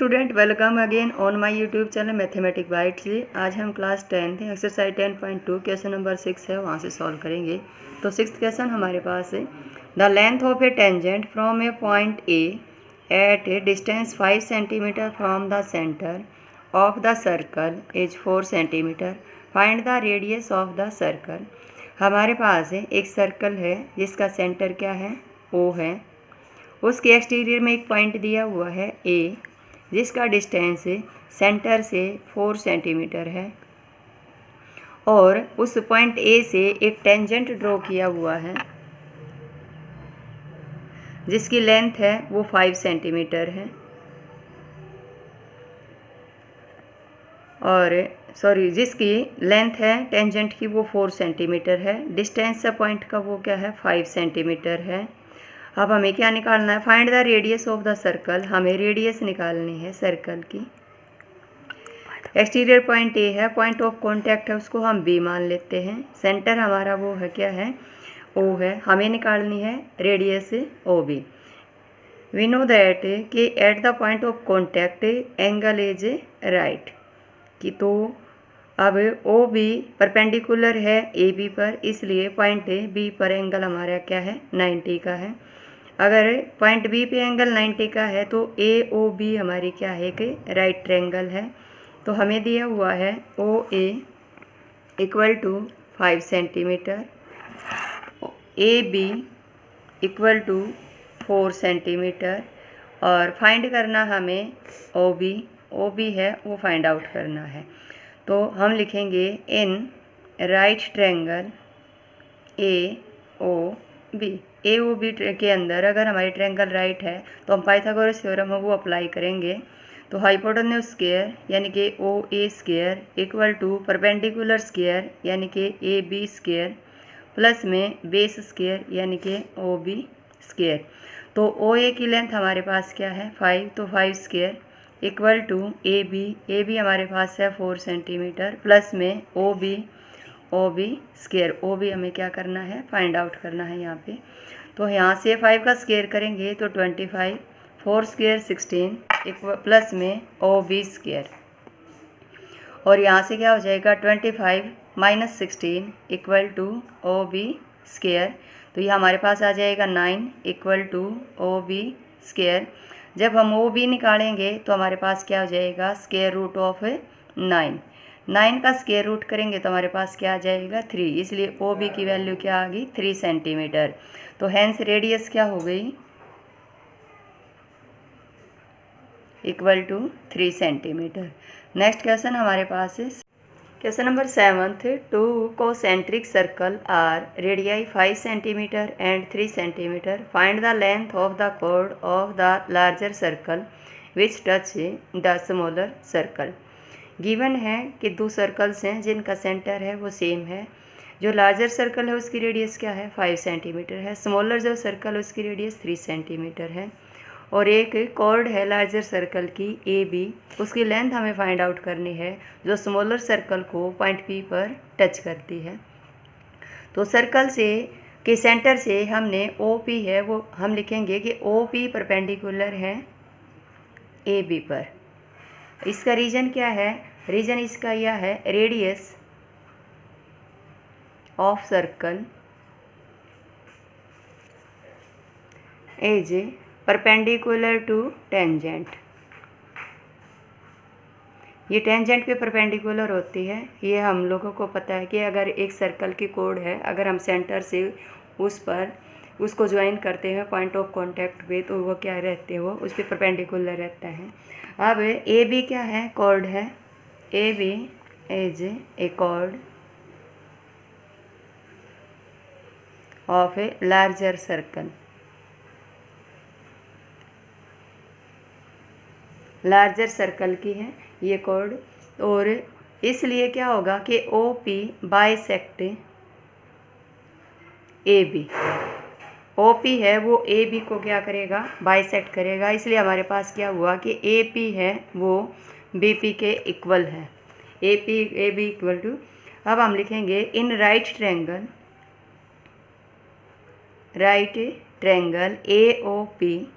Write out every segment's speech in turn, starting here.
Student, welcome again on my YouTube channel mathematic bytes. आज हम class 10 थे, exercise 10.2 question number 6 है, वहाँ से सॉल्व करेंगे। तो सिक्स्थ क्वेश्चन हमारे पास है, the length of a tangent from a point A at a distance 5 centimetre from the centre of the circle is 4 centimetre. Find the radius of the circle. हमारे पास है एक सर्कल है जिसका सेंटर क्या है, ओ है। उसके एक्सटीरियर में एक पॉइंट दिया हुआ है ए, जिसका डिस्टेंस सेंटर से 4 सेंटीमीटर है, और उस पॉइंट ए से एक टेंजेंट ड्रॉ किया हुआ है जिसकी लेंथ है वो 5 सेंटीमीटर है, और जिसकी लेंथ है टेंजेंट की वो 4 सेंटीमीटर है। डिस्टेंस से पॉइंट का वो क्या है, 5 सेंटीमीटर है। अब हमें क्या निकालना है, find the radius of the circle. हमें रेडियस निकालनी है सर्कल की। एक्सटीरियर पॉइंट ए है, पॉइंट ऑफ कांटेक्ट है, उसको हम बी मान लेते हैं। सेंटर हमारा वो है क्या है, ओ है। हमें निकालनी है radius O B. We know that कि at the point of contact angle is right, कि तो अब ओ बी परपेंडिकुलर है ए बी पर, इसलिए पॉइंट बी पर एंगल हमारा क्या है, 90 का है। अगर पॉइंट बी पे एंगल 90 का है तो ए ओ बी हमारी क्या है कि राइट ट्रायंगल है। तो हमें दिया हुआ है O A equal to 5 centimetre, A B equal to 4 centimetre, और फाइंड करना हमें ओ बी है वो फाइंड आउट करना है। तो हम लिखेंगे in right triangle A O B. A O B के अंदर अगर हमारी ट्रायंगल राइट है तो हम पाइथागोरस थ्योरम है वो अप्लाई करेंगे। तो हाइपोटेन्यूज स्क्वायर यानी कि O A square equal to perpendicular square यानी कि ए बी स्क्वायर प्लस में बेस स्क्वायर यानी कि ओ बी स्क्वायर। तो ओ ए की लेंथ हमारे पास क्या है, 5, तो 5 square equal to A B हमारे पास है 4 सेंटीमीटर प्लस में O B square. O B हमें क्या करना है, फाइंड आउट करना है यहाँ पे। तो यहाँ से 5 का स्क्वायर करेंगे तो 25, 4 स्क्वायर 16 प्लस में ओ बी स्क्वायर, और यहाँ से क्या हो जाएगा 25 minus 16 equal to O B square. तो ये हमारे पास आ जाएगा 9 equal to O B square. जब हम ओ बी निकालेंगे तो हमारे पास क्या हो जाएगा, स्क्वायर रूट ऑफ 9 का स्क्वायर रूट करेंगे तो हमारे पास क्या आ जाएगा, 3। इसलिए ओ बी की वैल्यू क्या आ गई, 3 सेंटीमीटर। तो हैंस रेडियस क्या हो गई, equal to 3 centimetre. Next question हमारे पास है question number 7। 2 concentric circle are radii 5 centimetre and 3 centimetre. Find the length of the chord of the larger circle which touch the smaller circle. Given है कि 2 circles हैं जिनका centre है वो same है। जो लार्जर सर्कल है उसकी रेडियस क्या है, 5 सेंटीमीटर है। स्मॉलर जो सर्कल है उसकी रेडियस 3 सेंटीमीटर है, और एक कॉर्ड है लार्जर सर्कल की ए बी, उसकी लेंथ हमें फाइंड आउट करनी है जो स्मॉलर सर्कल को पॉइंट पी पर टच करती है। तो सर्कल से के सेंटर से हमने ओ पी है वो हम लिखेंगे कि ओ पी परपेंडिकुलर है ए बी पर। इसका रीजन क्या है, रीजन इसका यह है, radius of circle is perpendicular to tangent. ये टेंजेंट पे परपेंडिकुलर होती है। ये हम लोगों को पता है कि अगर एक सर्कल की कोड है, अगर हम सेंटर से उसको ज्वाइन करते हैं पॉइंट ऑफ कांटेक्ट पे, तो वो क्या रहते हैं, वो उस पर परपेंडिकुलर रहता है। अब ए बी क्या है, कॉर्ड है। A B is a chord of a larger circle. Larger circle की है ये कॉर्ड, और इसलिए क्या होगा कि O P bisect A B. O P है वो ए बी को क्या करेगा, बाइसेक्ट करेगा। इसलिए हमारे पास क्या हुआ कि ए पी है वो बी पी के इक्वल है, ए बी इक्वल टू। अब हम लिखेंगे in right triangle A O P.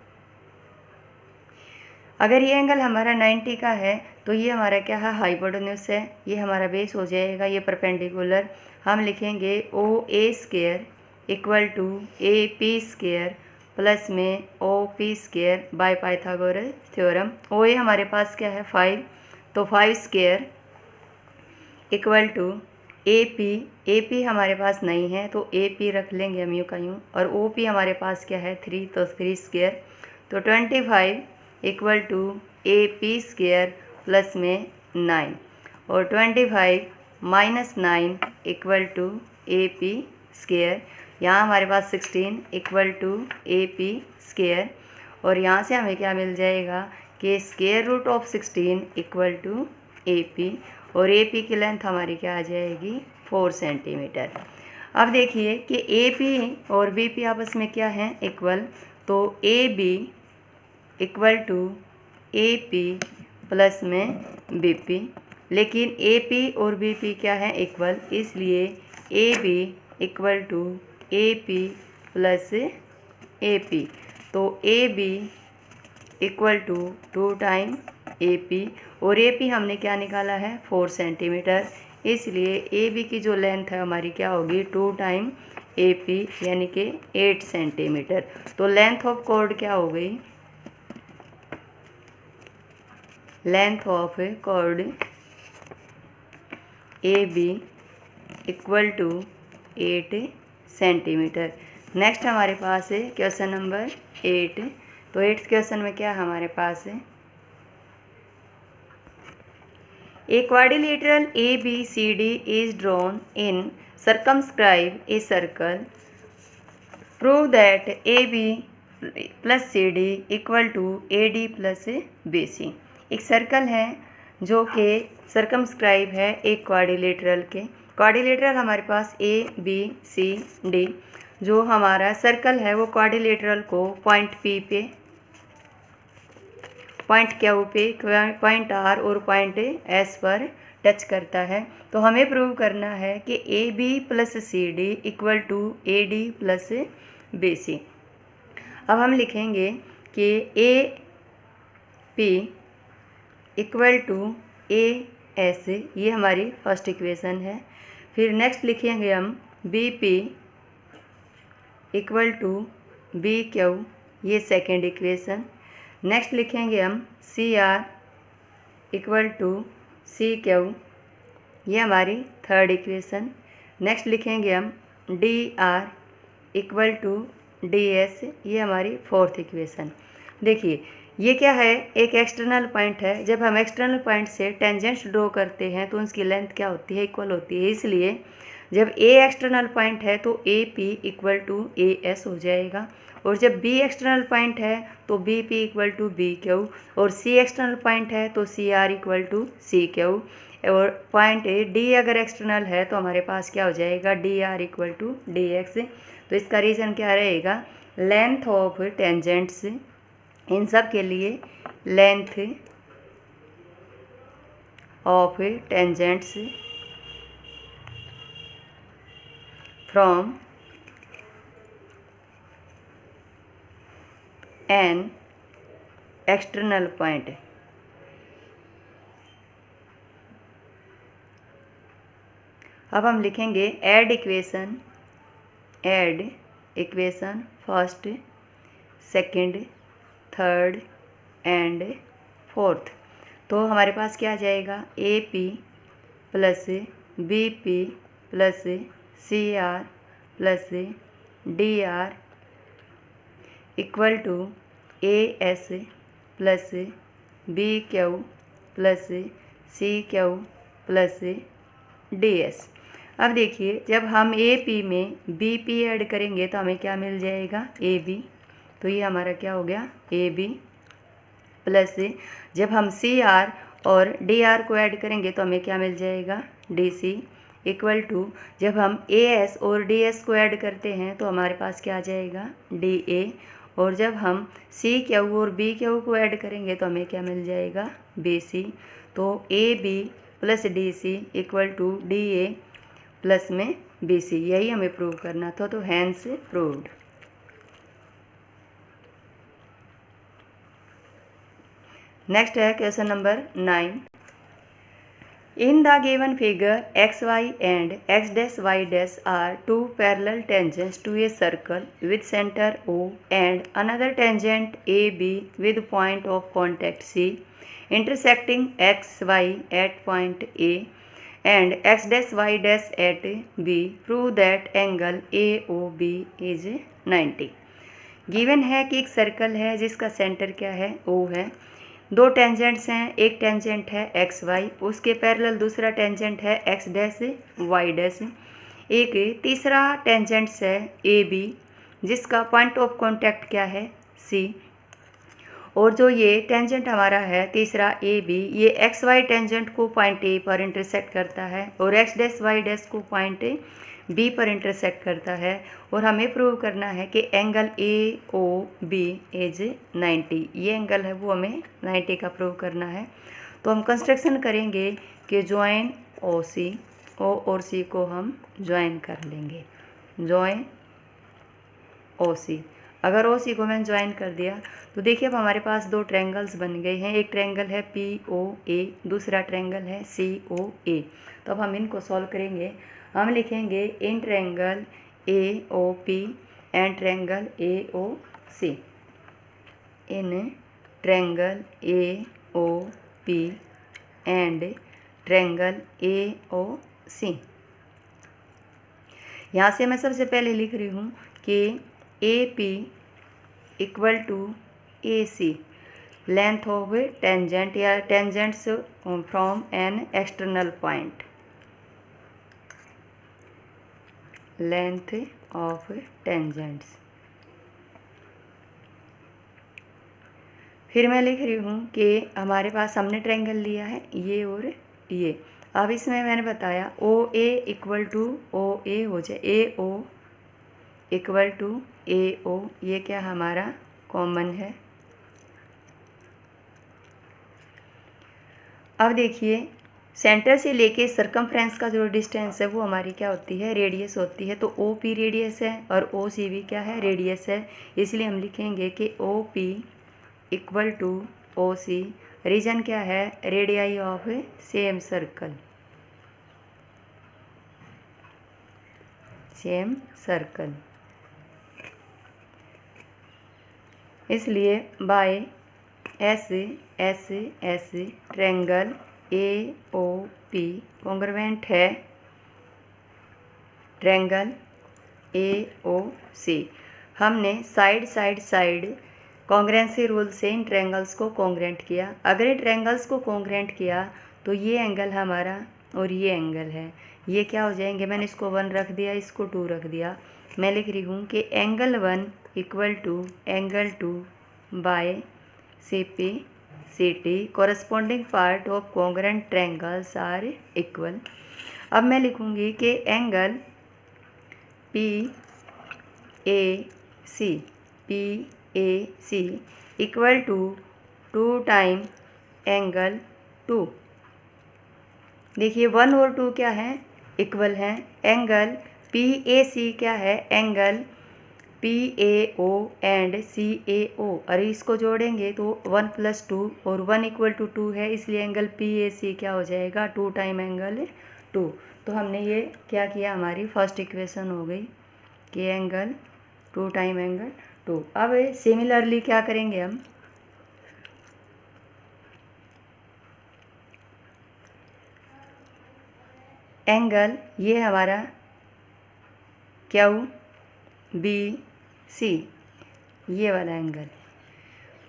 अगर ये एंगल हमारा 90 का है तो ये हमारा क्या है, हाइपोटेन्यूस है, ये हमारा बेस हो जाएगा, ये परपेंडिकुलर। हम लिखेंगे O A square equal to A P square plus में O P square by Pythagoras theorem. O A हमारे पास क्या है 5, तो 5 square equal to A P हमारे पास नहीं है तो ए पी रख लेंगे हम यूँ का यूँ, और ओ पी हमारे पास क्या है 3, तो 3 स्क्वायर, तो 25 equal to A P square plus में 9, और 25 minus 9 equal to A P square. यहाँ हमारे पास 16 equal to A P square, और यहाँ से हमें क्या मिल जाएगा कि square root of 16 equal to A P, और ए पी की लेंथ हमारी क्या आ जाएगी 4 सेंटीमीटर। अब देखिए कि ए पी और बी पी आपस में क्या है इक्वल, तो A B equal to A P plus में बी पी, लेकिन ए पी और बी पी क्या है इक्वल, इसलिए A B equal to A P plus A P, तो A B equal to 2 time A P, और A P हमने क्या निकाला है 4 सेंटीमीटर, इसलिए ए बी की जो लेंथ है हमारी क्या होगी 2 टाइम ए पी यानी कि 8 सेंटीमीटर। तो लेंथ ऑफ कॉर्ड क्या हो गई, length of chord A B equal to 8 centimetre. Next हमारे पास है क्वेश्चन नंबर 8। तो 8th क्वेश्चन में क्या हमारे पास है, a quadrilateral A B C D is drawn in circumscribe a circle, prove that A B plus C D equal to A D plus B C. एक सर्कल है जो कि सर्कमस्क्राइब है एक क्वाड्रिलेटरल के। क्वाड्रिलेटरल हमारे पास ए बी सी डी, जो हमारा सर्कल है वो क्वाड्रिलेटरल को पॉइंट पी पे, पॉइंट क्यू पे, पॉइंट आर और पॉइंट एस पर टच करता है। तो हमें प्रूव करना है कि A B plus C D equal to A D plus B C. अब हम लिखेंगे कि A P equal to A S, ये हमारी फर्स्ट इक्वेशन है। फिर नेक्स्ट लिखेंगे हम B P equal to B Q, ये सेकेंड इक्वेशन। नेक्स्ट लिखेंगे हम C R equal to C Q, ये हमारी थर्ड इक्वेशन। नेक्स्ट लिखेंगे हम D R equal to D S, ये हमारी फोर्थ इक्वेशन। देखिए ये क्या है, एक एक्सटर्नल पॉइंट है। जब हम एक्सटर्नल पॉइंट से टेंजेंट्स ड्रॉ करते हैं तो उसकी लेंथ क्या होती है, इक्वल होती है। इसलिए जब ए एक्सटर्नल पॉइंट है तो A P equal to A S हो जाएगा, और जब बी एक्सटर्नल पॉइंट है तो B P equal to B Q, और सी एक्सटर्नल पॉइंट है तो C R equal to C Q, और पॉइंट डी अगर एक्सटर्नल है तो हमारे पास क्या हो जाएगा D R equal to D X. तो इसका रीज़न क्या रहेगा, लेंथ ऑफ टेंजेंट्स, इन सब के लिए length of tangents from an external point. अब हम लिखेंगे add equation first, second, third and fourth. तो हमारे पास क्या आ जाएगा, A P plus B P plus C R plus D R equal to A S plus B Q plus C Q plus D S. अब देखिए जब हम ए पी में बी पी ऐड करेंगे तो हमें क्या मिल जाएगा, ए बी। तो ये हमारा क्या हो गया, ए बी प्लस जब हम सी आर और डी आर को ऐड करेंगे तो हमें क्या मिल जाएगा, डी सी इक्वल टू जब हम ए एस और डी एस को ऐड करते हैं तो हमारे पास क्या आ जाएगा, डी ए, और जब हम सी क्यू और बी क्यू को ऐड करेंगे तो हमें क्या मिल जाएगा, बी सी। तो A B plus D C equal to D A plus में बी सी, यही हमें प्रूव करना था। तो हैंस प्रूव्ड। नेक्स्ट है question number 9। In the given figure, xy and x dash y dash are two parallel tangents to a circle with center O and another tangent AB with point of contact C intersecting xy at point A and x dash y dash at B. Prove that angle AOB is 90। Given है कि एक circle है जिसका centre क्या है, O है। दो tangents हैं, एक टेंजेंट है एक्स वाई, उसके पैरेलल दूसरा टेंजेंट है एक्स डैश वाई डैश, एक तीसरा टेंजेंट्स है ए बी जिसका पॉइंट ऑफ कांटेक्ट क्या है सी। और जो ये टेंजेंट हमारा है तीसरा ए बी, ये एक्स वाई टेंजेंट को पॉइंट ए पर इंटरसेक्ट करता है और एक्स डैश वाई डैश को पॉइंट बी पर इंटरसेक्ट करता है। और हमें प्रूव करना है कि angle A O B is 90। ये एंगल है वो हमें 90 का प्रूव करना है। तो हम कंस्ट्रक्शन करेंगे कि ज्वाइन ओ सी, ओ और सी को हम ज्वाइन कर लेंगे। ज्वाइन ओ सी, अगर ओ सी को मैंने ज्वाइन कर दिया तो देखिए अब हमारे पास दो ट्रायंगल्स बन गए हैं। एक ट्रायंगल है पी ओ ए, दूसरा ट्रायंगल है सी ओ ए। तो अब हम इनको सॉल्व करेंगे। हम लिखेंगे in triangle A O P and triangle A O C. In triangle A O P and triangle A O C. यहाँ से मैं सबसे पहले लिख रही हूँ कि A P equal to A C, length of tangent या tangents from an external point, length of tangents. फिर मैं लिख रही हूँ कि हमारे पास हमने ट्रायंगल लिया है ये और ये। अब इसमें मैंने बताया ओ ए इक्वल टू ओ ए हो जाए, ए ओ इक्वल टू ए ओ, ये क्या हमारा कॉमन है। अब देखिए सेंटर से लेके सरकमफ्रेंस का जो डिस्टेंस है वो हमारी क्या होती है, रेडियस होती है। तो ओ पी रेडियस है और ओ सी भी क्या है, रेडियस है। इसलिए हम लिखेंगे कि O P equal to O C, reason क्या है, radii of same circle, same circle. इसलिए by S S S triangle A O P congruent है ट्रायंगल ए ओ सी। हमने side side side congruency rule से in triangles को congruent किया। अगर इन triangles को कॉन्ग्रुएंट किया तो ये एंगल हमारा और ये एंगल है, ये क्या हो जाएंगे, मैंने इसको 1 रख दिया, इसको 2 रख दिया। मैं लिख रही हूँ कि angle 1 equal to angle 2 by C P C T, corresponding part of congruent triangles are equal. अब मैं लिखूँगी कि angle P A C, P A C equal to 2 time angle 2। देखिए 1 और 2 क्या है, इक्वल हैं। एंगल पी ए सी क्या है, angle P A O and C A O, अरे इसको जोड़ेंगे तो 1 + 2 और 1 इक्वल टू 2 है, इसलिए एंगल पी ए सी क्या हो जाएगा, 2 टाइम एंगल 2। तो हमने ये क्या किया, हमारी फर्स्ट इक्वेशन हो गई कि एंगल 2 टाइम एंगल 2। अब सिमिलरली क्या करेंगे हम, एंगल ये हमारा क्यू बी सी, ये वाला एंगल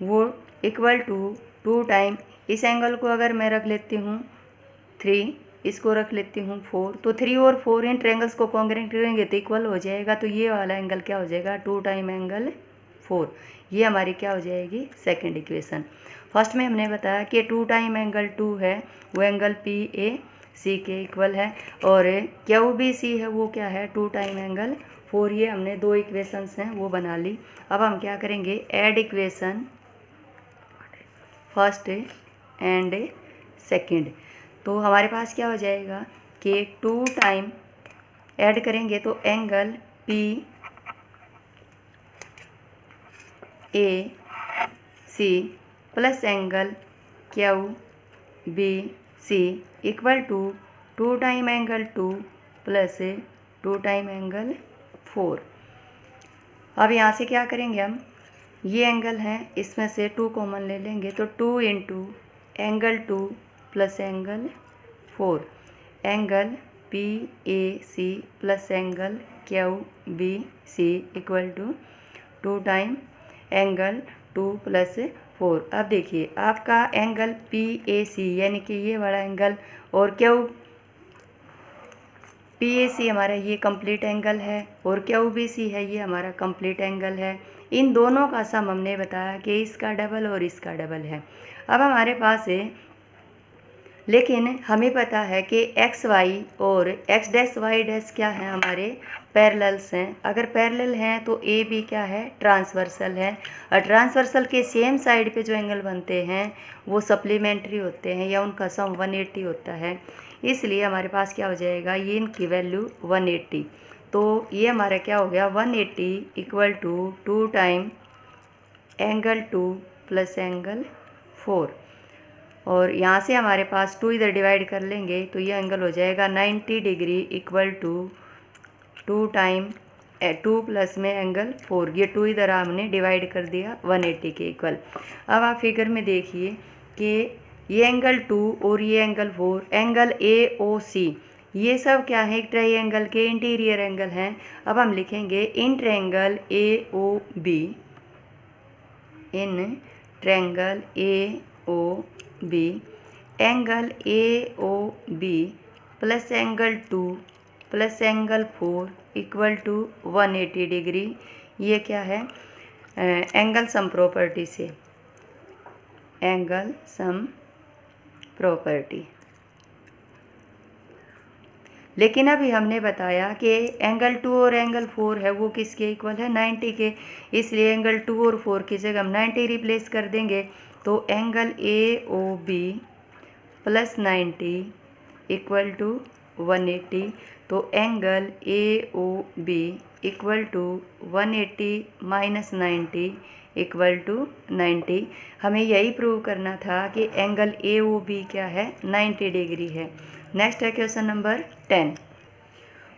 वो इक्वल टू 2 टाइम, इस एंगल को अगर मैं रख लेती हूँ 3, इसको रख लेती हूँ 4, तो 3 और 4 इन ट्रायंगल्स को कॉन्ग्रुएंट करेंगे तो इक्वल हो जाएगा। तो ये वाला एंगल क्या हो जाएगा, 2 टाइम एंगल 4। ये हमारी क्या हो जाएगी, सेकंड इक्वेशन। फर्स्ट में हमने बताया कि 2 टाइम एंगल 2 है वो एंगल पी ए सी के इक्वल है, और क्यू बी सी है वो क्या है, 2 टाइम एंगल 4। ये हमने 2 इक्वेशंस हैं वो बना ली। अब हम क्या करेंगे, add equation first and second. तो हमारे पास क्या हो जाएगा कि 2 टाइम ऐड करेंगे तो angle P A C plus angle Q B C equal to 2 time angle 2 plus 2 time angle 4। अब यहाँ से क्या करेंगे हम, ये एंगल हैं इसमें से 2 कॉमन ले लेंगे तो 2 into angle 2 plus angle 4, angle P A C plus angle Q B C equal to 2 time angle 2 plus 4। अब देखिए आपका एंगल पी ए सी यानी कि ये वाला एंगल और क्यू पी ए सी हमारा ये कंप्लीट एंगल है और क्यू बी सी है ये हमारा कंप्लीट एंगल है। इन दोनों का सम हमने बताया कि इसका डबल और इसका डबल है। अब हमारे पास है, लेकिन हमें पता है कि एक्स वाई और एक्स डैश वाई डैश क्या है, हमारे पैरेलल्स हैं। अगर पैरेलल हैं तो ए बी क्या है, ट्रांसवर्सल है। और ट्रांसवर्सल के सेम साइड पे जो एंगल बनते हैं वो सप्लीमेंट्री होते हैं या उनका सम 180 होता है। इसलिए हमारे पास क्या हो जाएगा, ये इनकी वैल्यू 180। तो ये हमारा क्या हो गया 180 equal to 2 time angle 2 plus angle 4। और यहाँ से हमारे पास 2 इधर डिवाइड कर लेंगे तो ये एंगल हो जाएगा 90 degree equal to 2 time 2 plus में एंगल 4। ये 2 इधर हमने डिवाइड कर दिया 180 के इक्वल। अब आप फिगर में देखिए कि ये एंगल 2 और ये एंगल 4, एंगल ए ओ सी ये सब क्या है, एक ट्रायंगल के इंटीरियर एंगल हैं। अब हम लिखेंगे in triangle A O B, in triangle A O B angle A O B plus angle 2 plus angle 4 equal to 180 degree. ये क्या है, एंगल सम प्रॉपर्टी से, एंगल सम प्रॉपर्टी। लेकिन अभी हमने बताया कि एंगल 2 और एंगल 4 है वो किसके इक्वल है, 90 के। इसलिए एंगल 2 और 4 की जगह हम 90 रिप्लेस कर देंगे तो angle A O B plus 90 equal to 180। तो angle A O B equal to 180 minus 90 equal to 90। हमें यही प्रूव करना था कि एंगल ए ओ बी क्या है, 90 डिग्री है। नेक्स्ट है question number 10।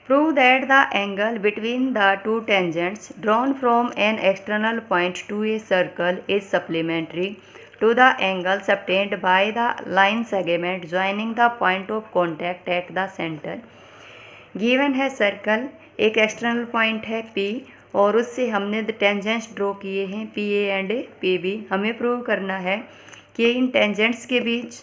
Prove that the angle between the two tangents drawn from an external point two a circle is supplementary to the angles obtained by the line segment joining the point of contact at the center। Given है circle, एक external point है P और उससे हमने tangents draw किए हैं P A and P B. हमें prove करना है कि इन टेंजेंट्स के बीच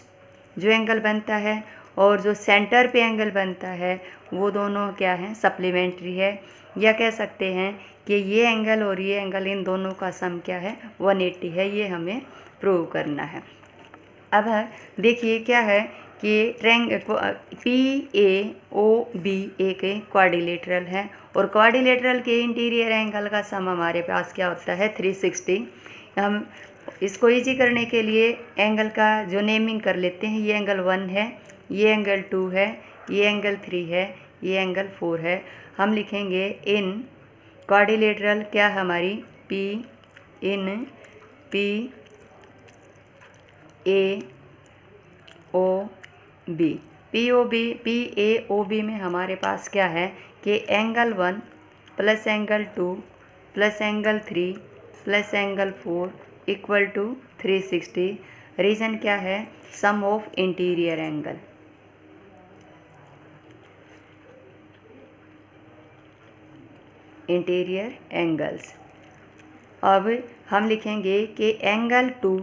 जो एंगल बनता है और जो सेंटर पे एंगल बनता है वो दोनों क्या हैं, सप्लीमेंट्री है। या कह सकते हैं कि ये एंगल और ये एंगल इन दोनों का सम क्या है, 180 है। ये हमें प्रूव करना है। अब देखिए क्या है कि पी ए ओ बी एक क्वाड्रिलेटरल है और क्वाड्रिलेटरल के इंटीरियर एंगल का सम हमारे पास क्या होता है, 360। हम इसको इजी करने के लिए एंगल का जो नेमिंग कर लेते हैं, ये एंगल 1 है, ये एंगल 2 है, ये एंगल 3 है, ये एंगल 4 है। हम लिखेंगे इन क्वाड्रिलेटरल क्या हमारी P in P A O B, P O B P A O B में हमारे पास क्या है कि angle 1 plus angle 2 plus angle 3 plus angle 4 equal to 360। Reason क्या है, sum of interior angle. Interior angles. अब हम लिखेंगे कि angle 2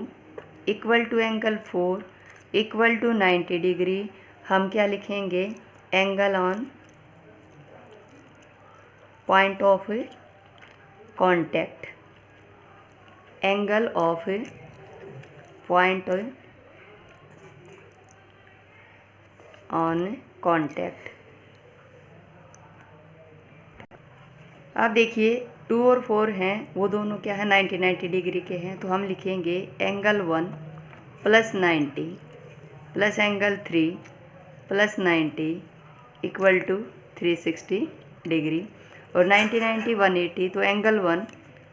equal to angle 4 equal to 90 degree. हम क्या लिखेंगे, angle on point of contact, angle of point on contact. अब देखिए 2 और 4 हैं वो दोनों क्या है, 90 डिग्री के हैं। तो हम लिखेंगे angle 1 plus 90 plus angle 3 plus 90 equal to 360 degree. और 90 180 तो angle 1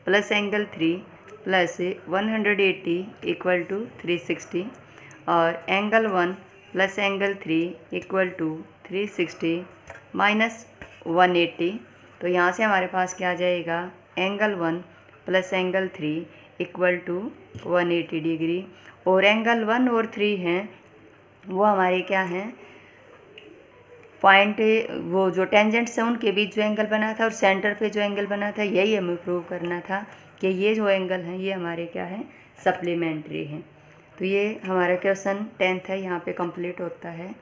plus angle 3 plus 180 equal to 360। और angle 1 plus angle 3 equal to 360 minus 180। तो यहाँ से हमारे पास क्या आ जाएगा, angle 1 plus angle 3 equal to 180 degree. और एंगल 1 और 3 हैं वो हमारे क्या हैं, पॉइंट, वो जो टेंजेंट्स हैं उनके बीच जो एंगल बना था और सेंटर पे जो एंगल बना था, यही हमें प्रूव करना था कि ये जो एंगल हैं ये हमारे क्या हैं, सप्लीमेंट्री हैं। तो ये हमारा क्वेश्चन 10th है, यहाँ पे कंप्लीट होता है।